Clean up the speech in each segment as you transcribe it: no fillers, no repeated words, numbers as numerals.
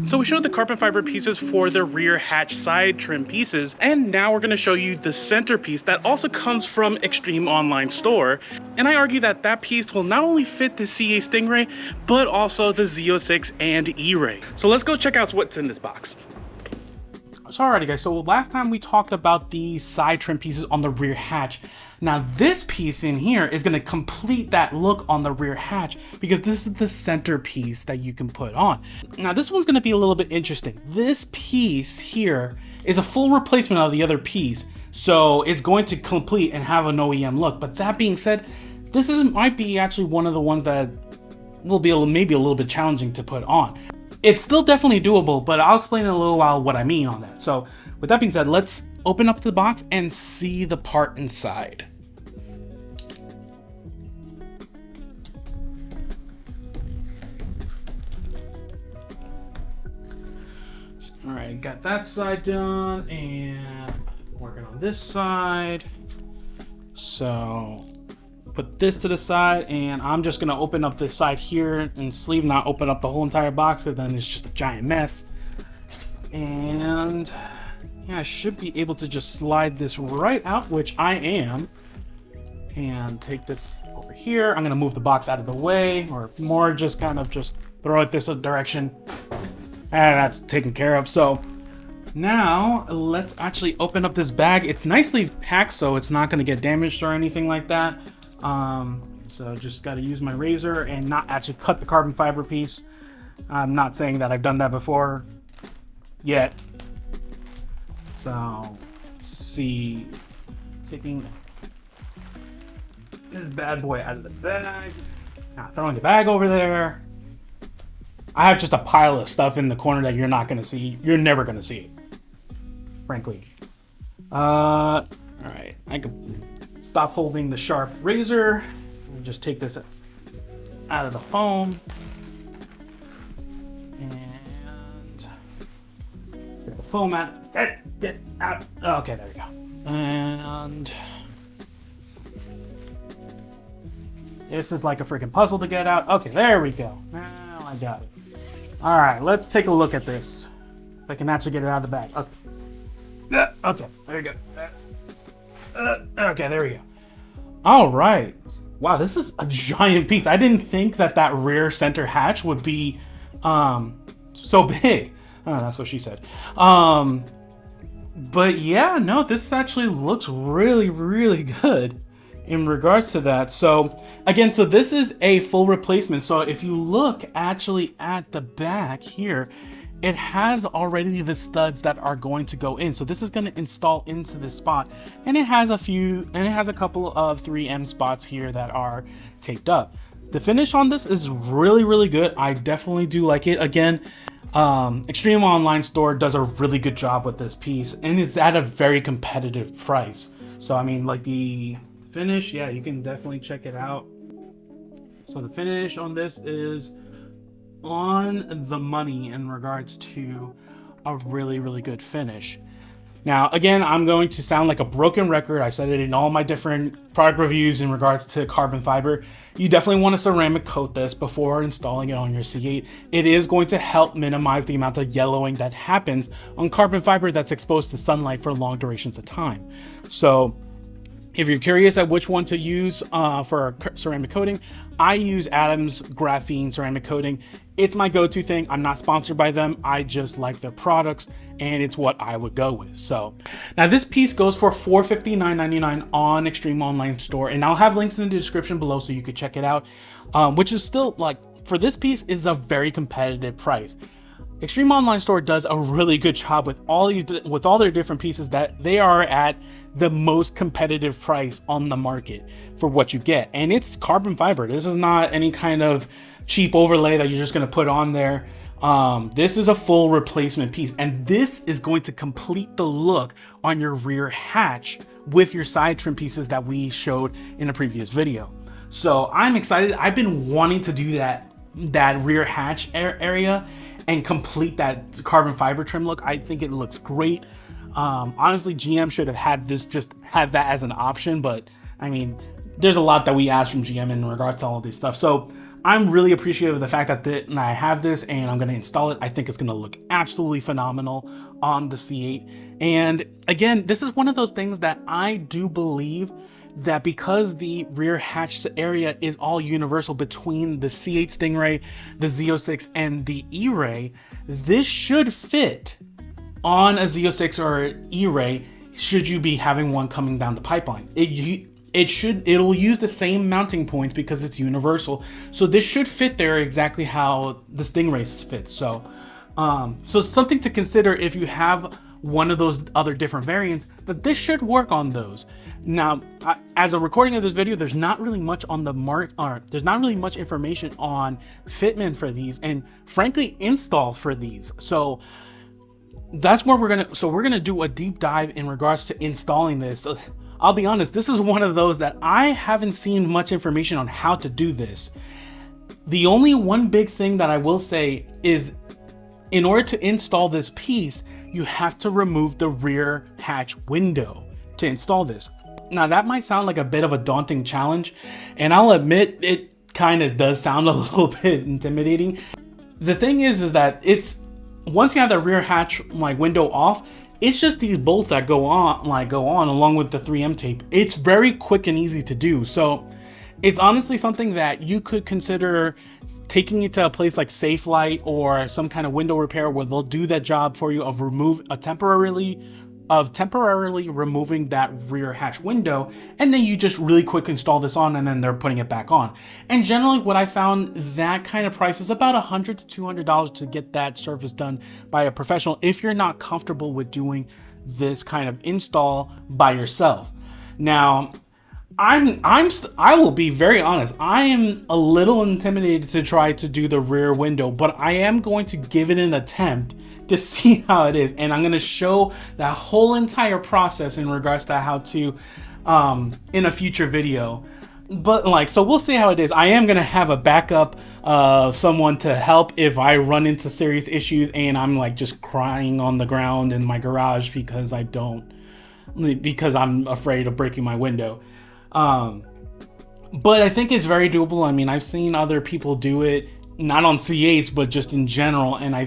So we showed the carbon fiber pieces for the rear hatch side trim pieces, and now we're going to show you the centerpiece that also comes from Extreme Online Store. And I argue that that piece will not only fit the C8 Stingray, but also the Z06 and ERay. So let's go check out what's in this box. So alrighty guys, so last time we talked about the side trim pieces on the rear hatch. Now this piece in here is going to complete that look on the rear hatch because this is the centerpiece that you can put on. Now this one's going to be a little bit interesting. This piece here is a full replacement of the other piece, so it's going to complete and have an OEM look. But that being said, this might be actually one of the ones that will be maybe a little bit challenging to put on. It's still definitely doable, but I'll explain in a little while what I mean on that. So with that being said, let's open up the box and see the part inside. All right, got that side done and working on this side. So put this to the side, and I'm just gonna open up this side here and sleeve, not open up the whole entire box, because then it's just a giant mess. And yeah, I should be able to just slide this right out, which I am, and take this over here. I'm gonna move the box out of the way, or more just kind of just throw it this direction, and that's taken care of. So now let's actually open up this bag. It's nicely packed, so it's not gonna get damaged or anything like that. So just got to use my razor and not actually cut the carbon fiber piece. I'm not saying that I've done that before yet. So let's see, taking this bad boy out of the bag, now throwing the bag over there. I have just a pile of stuff in the corner that you're not going to see. You're never going to see it, frankly. All right, I can stop holding the sharp razor and just take this out of the foam and get the foam out. Get out. Okay, there we go. And this is like a freaking puzzle to get out. Okay, there we go. Now I got it. All right, let's take a look at this. If I can actually get it out of the bag. Okay, okay, there you go. Okay, there we go. All right. Wow, this is a giant piece. I didn't think that that rear center hatch would be so big. Oh, that's what she said. But yeah, no, this actually looks really, really good in regards to that. So again, so this is a full replacement. So if you look actually at the back here, it has already the studs that are going to go in. So this is going to install into this spot, and it has a couple of 3M spots here that are taped up. The finish on this is really, really good. I definitely do like it. Again, Extreme Online Store does a really good job with this piece, and it's at a very competitive price. So I mean, like the finish, yeah, you can definitely check it out. So the finish on this is on the money in regards to a really, really good finish. Now, again, I'm going to sound like a broken record. I said it in all my different product reviews in regards to carbon fiber. You definitely want to ceramic coat this before installing it on your C8. It is going to help minimize the amount of yellowing that happens on carbon fiber that's exposed to sunlight for long durations of time. So if you're curious at which one to use for ceramic coating, I use Adam's Graphene ceramic coating. It's my go-to thing. I'm not sponsored by them. I just like their products, and it's what I would go with. So now this piece goes for $459.99 on Extreme Online Store, and I'll have links in the description below so you could check it out, which is still, like, for this piece is a very competitive price. Extreme Online Store does a really good job with all their different pieces, that they are at the most competitive price on the market for what you get. And it's carbon fiber. This is not any kind of cheap overlay that you're just going to put on there. This is a full replacement piece, and this is going to complete the look on your rear hatch with your side trim pieces that we showed in a previous video. So I'm excited. I've been wanting to do that rear hatch area and complete that carbon fiber trim look. I think it looks great. Honestly, GM should have had this, just had that as an option, but I mean, there's a lot that we asked from GM in regards to all this stuff. So I'm really appreciative of the fact that I have this and I'm going to install it. I think it's going to look absolutely phenomenal on the C8. And again, this is one of those things that I do believe that because the rear hatch area is all universal between the C8 Stingray, the Z06, and the ERay, this should fit on a Z06 or ERay should you be having one coming down the pipeline. It'll use the same mounting points because it's universal. So this should fit there exactly how the Stingray fits. So something to consider if you have one of those other different variants, but this should work on those. Now, as a recording of this video, there's not really much on the there's not really much information on fitment for these, and frankly, installs for these. So that's where we're gonna do a deep dive in regards to installing this. I'll be honest, this is one of those that I haven't seen much information on how to do this. The only one big thing that I will say is, in order to install this piece, you have to remove the rear hatch window to install this. Now that might sound like a bit of a daunting challenge, and I'll admit it kind of does sound a little bit intimidating. The thing is that once you have the rear hatch window off, it's just these bolts that go on along with the 3M tape. It's very quick and easy to do. So it's honestly something that you could consider taking it to a place like Safelite or some kind of window repair where they'll do that job for you of temporarily removing that rear hatch window, and then you just really quick install this on, and then they're putting it back on. And generally what I found, that kind of price is about $100 to $200 to get that service done by a professional if you're not comfortable with doing this kind of install by yourself. Now, I will be very honest. I am a little intimidated to try to do the rear window, but I am going to give it an attempt to see how it is, and I'm going to show that whole entire process in regards to how to in a future video. But so we'll see how it is. I am going to have a backup of someone to help if I run into serious issues and I'm just crying on the ground in my garage because I'm afraid of breaking my window. But I think it's very doable. I mean, I've seen other people do it, not on C8s, but just in general, and I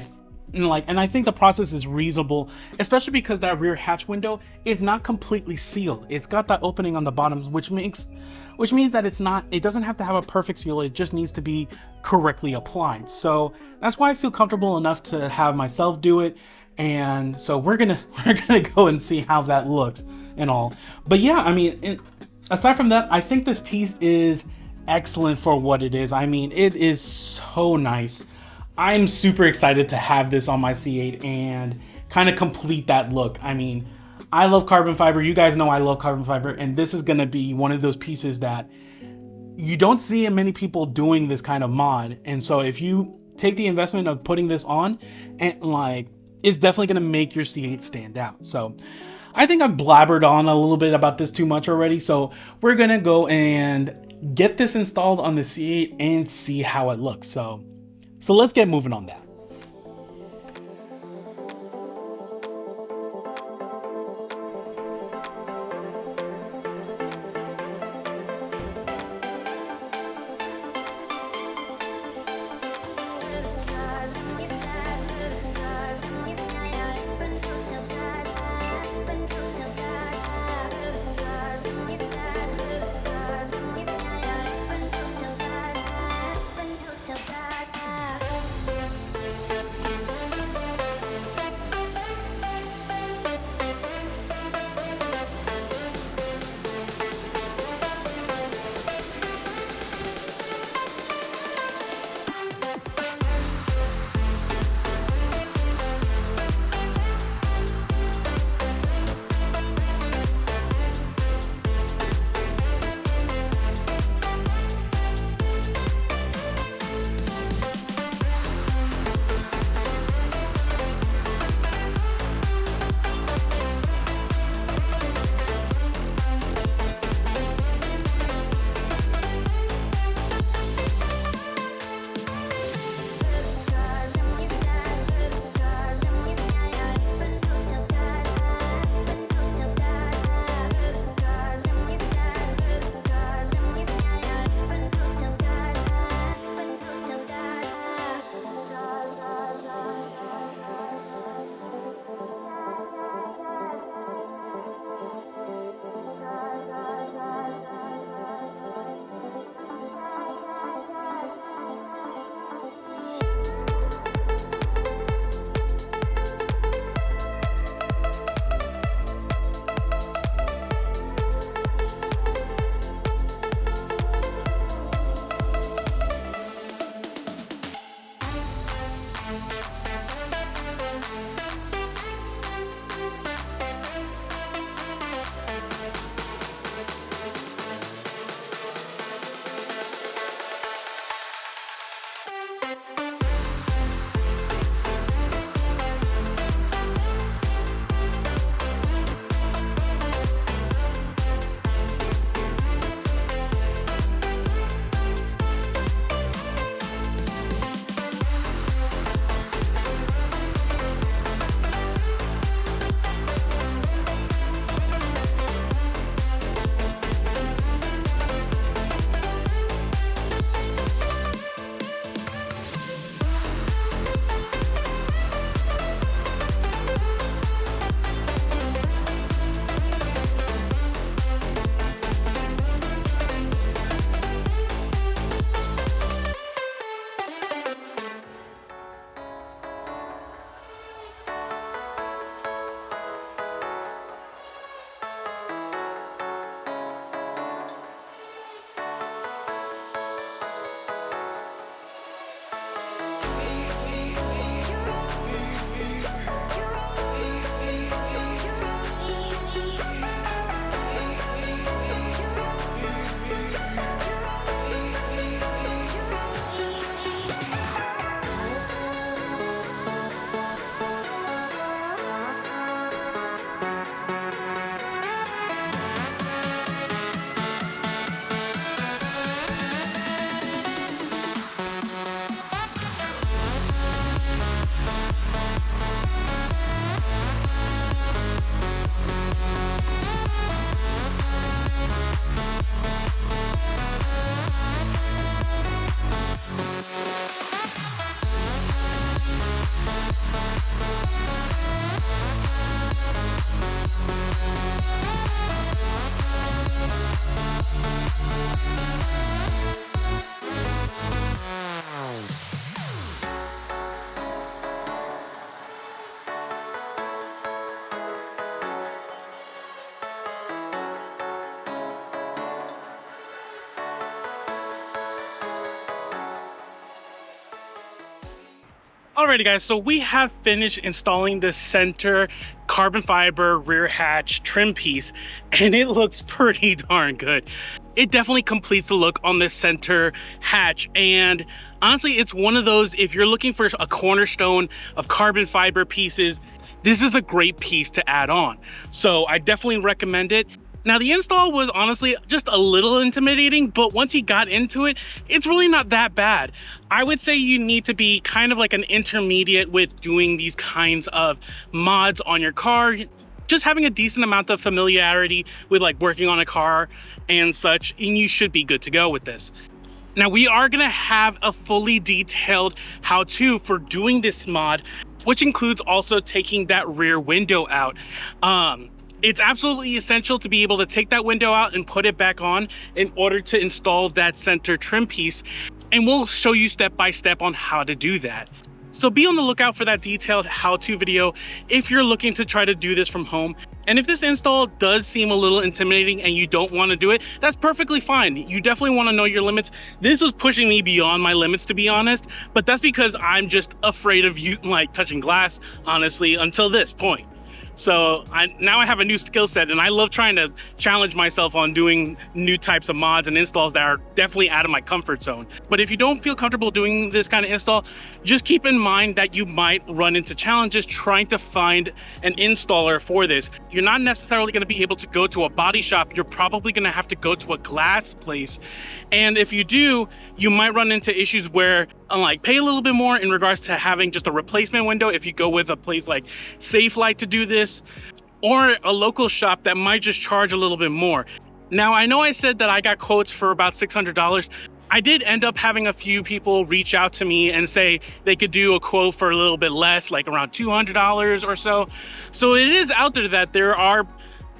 think the process is reasonable, especially because that rear hatch window is not completely sealed. It's got that opening on the bottom, which means that it doesn't have to have a perfect seal. It just needs to be correctly applied. So that's why I feel comfortable enough to have myself do it. And so we're gonna go and see how that looks and all. But yeah, I mean, aside from that, I think this piece is excellent for what it is. I mean, it is so nice. I'm super excited to have this on my C8 and kind of complete that look. I mean, I love carbon fiber. You guys know I love carbon fiber, and this is going to be one of those pieces that you don't see many people doing this kind of mod. And so if you take the investment of putting this on, and it's definitely going to make your C8 stand out. So I think I've blabbered on a little bit about this too much already. So we're going to go and get this installed on the C8 and see how it looks. So let's get moving on that. Alrighty guys, so we have finished installing the center carbon fiber rear hatch trim piece, and it looks pretty darn good. It definitely completes the look on this center hatch, and honestly, it's one of those, if you're looking for a cornerstone of carbon fiber pieces, this is a great piece to add on. So I definitely recommend it. Now the install was honestly just a little intimidating, but once you got into it, it's really not that bad. I would say you need to be kind of like an intermediate with doing these kinds of mods on your car. Just having a decent amount of familiarity with like working on a car and such, and you should be good to go with this. Now we are gonna have a fully detailed how-to for doing this mod, which includes also taking that rear window out. It's absolutely essential to be able to take that window out and put it back on in order to install that center trim piece. And we'll show you step by step on how to do that. So be on the lookout for that detailed how-to video if you're looking to try to do this from home. And if this install does seem a little intimidating and you don't want to do it, that's perfectly fine. You definitely want to know your limits. This was pushing me beyond my limits, to be honest, but that's because I'm just afraid of you like touching glass, honestly, until this point. So now I have a new skill set, and I love trying to challenge myself on doing new types of mods and installs that are definitely out of my comfort zone. But if you don't feel comfortable doing this kind of install, just keep in mind that you might run into challenges trying to find an installer for this. You're not necessarily going to be able to go to a body shop. You're probably going to have to go to a glass place. And if you do, you might run into issues where like pay a little bit more in regards to having just a replacement window if you go with a place like Safelite to do this, or a local shop that might just charge a little bit more. Now I know I said that I got quotes for about $600. I did end up having a few people reach out to me and say they could do a quote for a little bit less, like around $200 or so. So it is out there that there are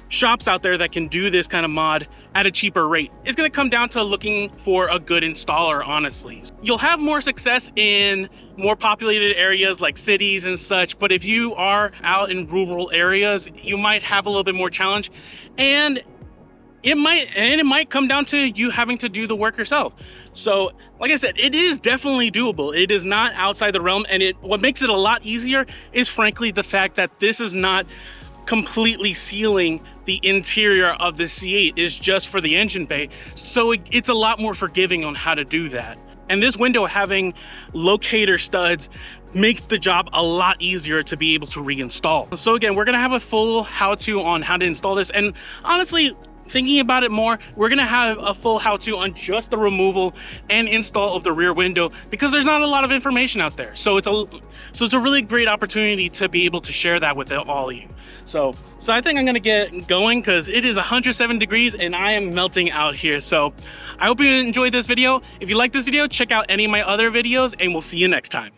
shops out there that can do this kind of mod at a cheaper rate. It's going to come down to looking for a good installer, honestly. You'll have more success in more populated areas like cities and such, but if you are out in rural areas, you might have a little bit more challenge, and it might come down to you having to do the work yourself. So like I said, it is definitely doable. It is not outside the realm, and what makes it a lot easier is frankly the fact that this is not completely sealing the interior of the C8, is just for the engine bay, so it's a lot more forgiving on how to do that. And this window having locator studs makes the job a lot easier to be able to reinstall. So again, we're gonna have a full how-to on how to install this, and honestly, thinking about it more, we're gonna have a full how-to on just the removal and install of the rear window, because there's not a lot of information out there. So it's a really great opportunity to be able to share that with all of you. So I think I'm gonna get going because it is 107 degrees and I am melting out here. So I hope you enjoyed this video. If you like this video, check out any of my other videos, and we'll see you next time.